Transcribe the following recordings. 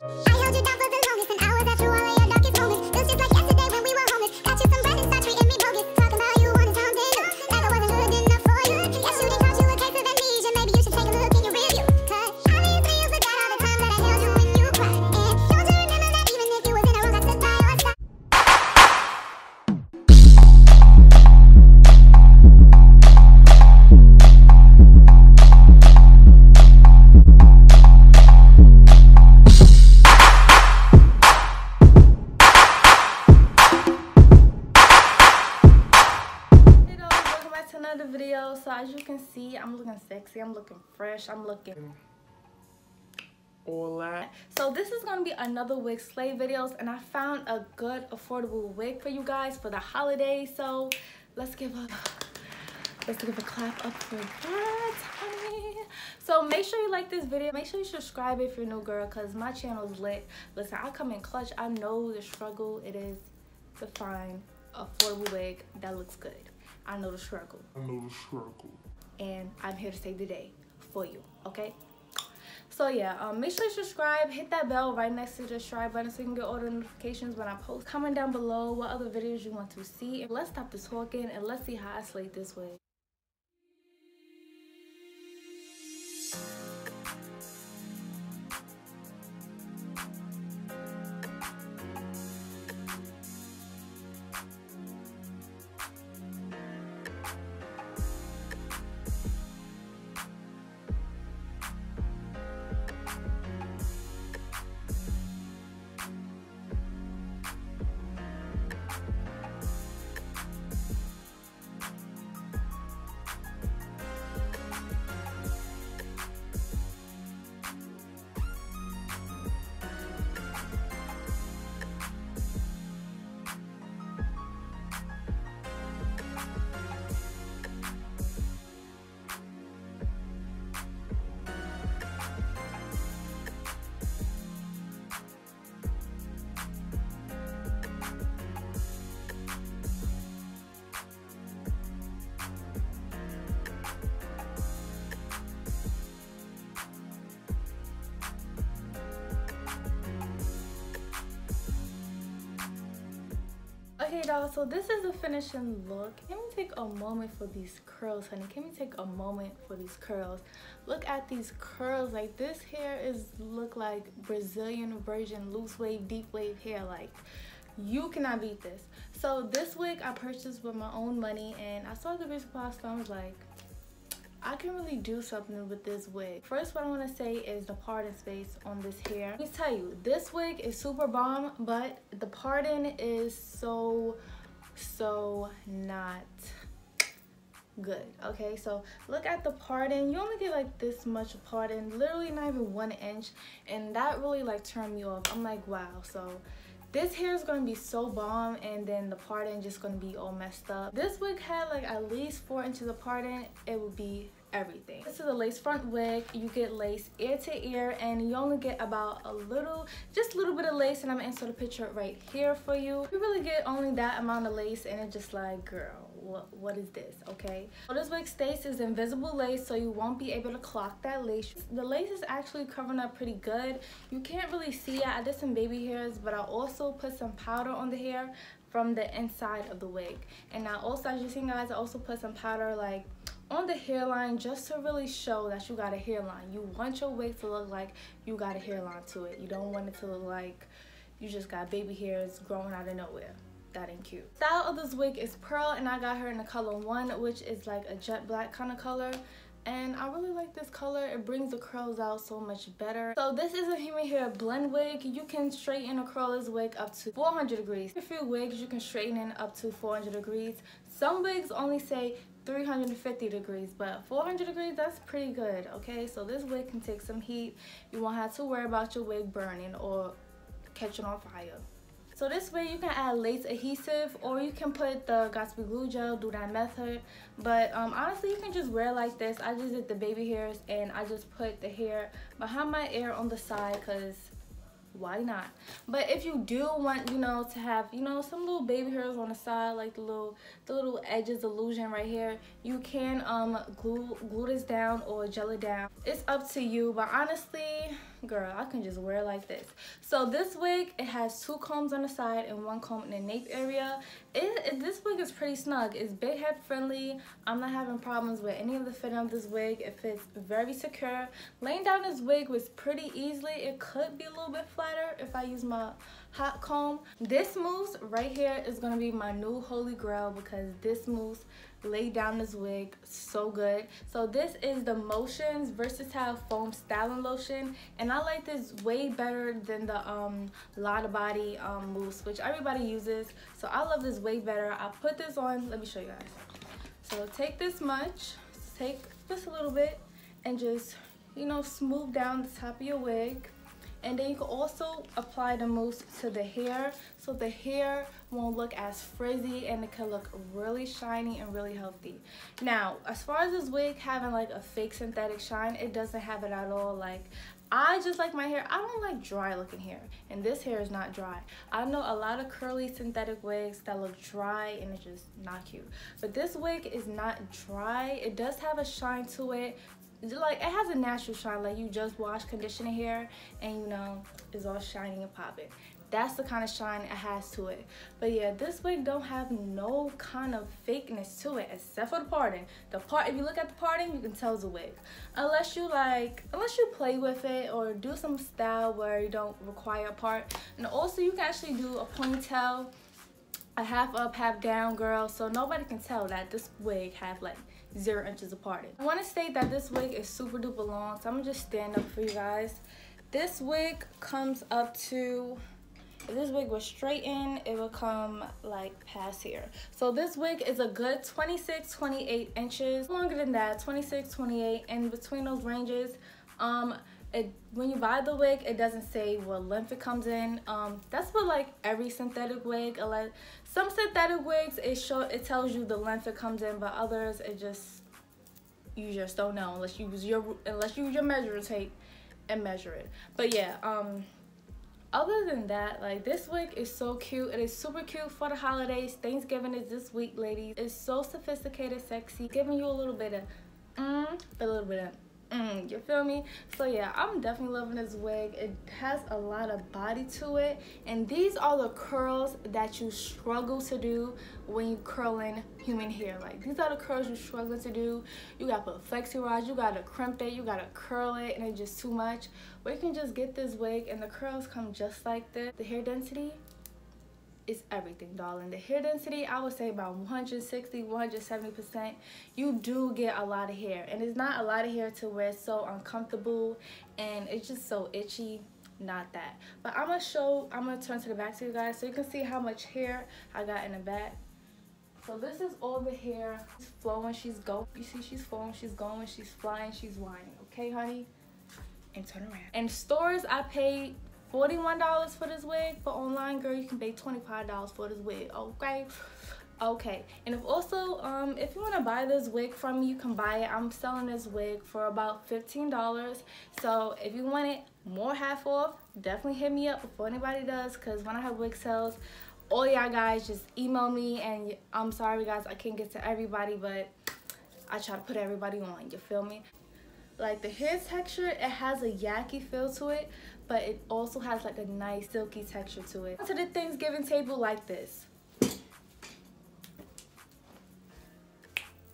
I held you down for the longest, and I was at you all of your darkest moments. Feels just like yesterday when we were homeless. Got you some bread and start treating me bogus. Talking about you wanted something new. Never wasn't good enough for you. Yes, you didn't count you a case of amnesia. Maybe you should take a look in your rearview. Cause obviously you forgot all the time that I held you when you cried. And don't you remember that even if you was in a wrong, I stood by your side. Another video. So as you can see, I'm looking sexy, I'm looking fresh, I'm looking all that. So this is gonna be another wig slay videos, and I found a good affordable wig for you guys for the holidays. So let's give a clap up for that, honey. So make sure you like this video, make sure you subscribe if you're new, girl, because my channel is lit. Listen, I come in clutch. I know the struggle it is to find a affordable wig that looks good. I know the struggle. And I'm here to save the day for you, okay? So yeah, make sure you subscribe, hit that bell right next to the subscribe button so you can get all the notifications when I post. Comment down below what other videos you want to see. Let's stop the talking and let's see how I slate this wig. Okay, y'all, so this is the finishing look. Can we take a moment for these curls, honey? Can we take a moment for these curls? Look at these curls. Like, this hair look like Brazilian version loose wave, deep wave hair. Like, you cannot beat this. So this wig I purchased with my own money, and I saw the beauty supply store. I was like, I can really do something with this wig. First, what I want to say is the parting space on this hair. Let me tell you, this wig is super bomb, but the parting is so not good. Okay, so look at the parting. You only get like this much parting, literally not even 1 inch, and that really like turned me off. I'm like, wow. So this hair is gonna be so bomb, and then the parting just gonna be all messed up. This wig had like at least 4 inches of parting. It would be everything. This is a lace front wig. You get lace ear to ear, and you only get about just a little bit of lace, and I'm gonna insert a picture right here for you. You really get only that amount of lace, and it's just like, girl, what is this? Okay, so this wig stays is invisible lace, so you won't be able to clock that lace. The lace is actually covering up pretty good. You can't really see it. I did some baby hairs, but I also put some powder on the hair from the inside of the wig. And now also, as you see, guys, I also put some powder like on the hairline, just to really show that you got a hairline. You want your wig to look like you got a hairline to it. You don't want it to look like you just got baby hairs growing out of nowhere. That ain't cute. Style of this wig is pearl, and I got her in the color 1, which is like a jet black kind of color. And I really like this color. It brings the curls out so much better. So this is a human hair blend wig. You can straighten or curl this wig up to 400 degrees. A few wigs you can straighten in up to 400 degrees. Some wigs only say 350 degrees, but 400 degrees, that's pretty good. Okay, so this wig can take some heat. You won't have to worry about your wig burning or catching on fire. So this way you can add lace adhesive, or you can put the Got2b glue gel, do that method. But honestly, you can just wear it like this. I just did the baby hairs, and I just put the hair behind my ear on the side, because why not? But if you do want, you know, to have, you know, some little baby hairs on the side, like the little edges illusion right here, you can glue this down or gel it down. It's up to you, but honestly, girl, I can just wear it like this. So this wig, it has 2 combs on the side and 1 comb in the nape area. This wig is pretty snug. It's big head friendly. I'm not having problems with any of the fitting of this wig. It fits very secure. Laying down this wig was pretty easily. It could be a little bit flatter if I use my hot comb. This mousse right here is going to be my new holy grail because this mousse laid down this wig so good. So this is the Motions Versatile Foam Styling Lotion, and I like this way better than the Lotta Body mousse, which everybody uses. So I love this way better. I put this on, let me show you guys. So take this much, take just a little bit, and just, you know, smooth down the top of your wig. And then you can also apply the mousse to the hair, so the hair won't look as frizzy and it can look really shiny and really healthy. Now, as far as this wig having like a fake synthetic shine, it doesn't have it at all. Like, I just like my hair. I don't like dry looking hair, and this hair is not dry. I know a lot of curly synthetic wigs that look dry and it's just not cute, but this wig is not dry. It does have a shine to it. Like, it has a natural shine, like you just wash conditioner hair and, you know, it's all shiny and popping. That's the kind of shine it has to it. But yeah, this wig don't have no kind of fakeness to it except for the parting. If you look at the parting, you can tell it's a wig. Unless you play with it or do some style where you don't require a part. And also you can actually do a ponytail, a half up, half down, girl, so nobody can tell that this wig have like 0 inches apart. I want to state that this wig is super duper long, so I'm gonna just stand up for you guys. This wig comes up to, if this wig was straightened, it would come like past here. So this wig is a good 26, 28 inches. Longer than that, 26, 28, and between those ranges. When you buy the wig, it doesn't say what length it comes in. That's what like every synthetic wig, some synthetic wigs, it tells you the length it comes in, but others you just don't know unless you use your measuring tape and measure it. But yeah, other than that, like, this wig is so cute. It is super cute for the holidays. Thanksgiving is this week, ladies. It's so sophisticated, sexy, giving you a little bit of but a little bit of you feel me? So yeah, I'm definitely loving this wig. It has a lot of body to it, and these are the curls that you struggle to do when you curling human hair. Like, these are the curls you struggle to do. You gotta put flexi rods, you gotta crimp it, you gotta curl it, and it's just too much. But you can just get this wig and the curls come just like this. The hair density is everything, darling. The hair density, I would say about 160, 170%. You do get a lot of hair, and it's not a lot of hair to where it's so uncomfortable and it's just so itchy. Not that. But I'm gonna turn to the back to you guys so you can see how much hair I got in the back. So this is all the hair. She's flowing, she's going. You see, she's flowing, she's going, she's flying, she's whining. Okay, honey? And turn around. In stores, I paid $41 for this wig, but online, girl, you can pay $25 for this wig. Okay. And if you want to buy this wig from me, you can buy it. I'm selling this wig for about $15. So if you want it more half off, definitely hit me up before anybody does, because when I have wig sales, all y'all guys just email me. And I'm sorry guys, I can't get to everybody, but I try to put everybody on, you feel me? Like, the hair texture, it has a yucky feel to it, but it also has like a nice silky texture to it. To the Thanksgiving table like this.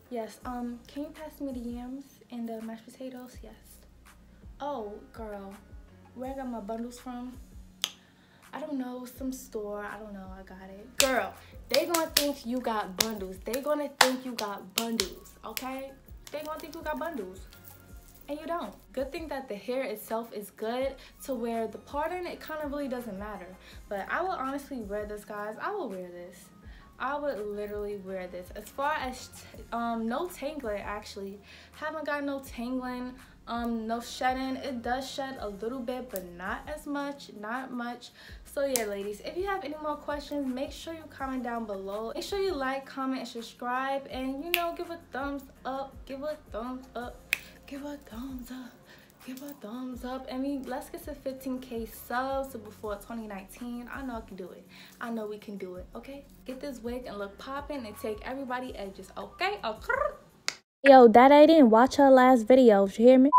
Yes, can you pass me the yams and the mashed potatoes? Yes. Oh, girl, where I got my bundles from? I don't know, some store, I don't know, I got it. Girl, they gonna think you got bundles. They gonna think you got bundles, okay? They gonna think you got bundles. And you don't. Good thing that the hair itself is good to where the parting, it kind of really doesn't matter. But I would honestly wear this, guys. I will wear this. I would literally wear this. As far as no tangling, actually. Haven't got no tangling, no shedding. It does shed a little bit, but not as much, not much. So yeah, ladies, if you have any more questions, make sure you comment down below. Make sure you like, comment, and subscribe, and, you know, give a thumbs up, give a thumbs up. Give a thumbs up, give a thumbs up. I mean, let's get to 15K subs before 2019. I know I can do it. I know we can do it, okay? Get this wig and look popping and take everybody edges, okay? Okay. Yo, that I didn't watch her last video. You hear me?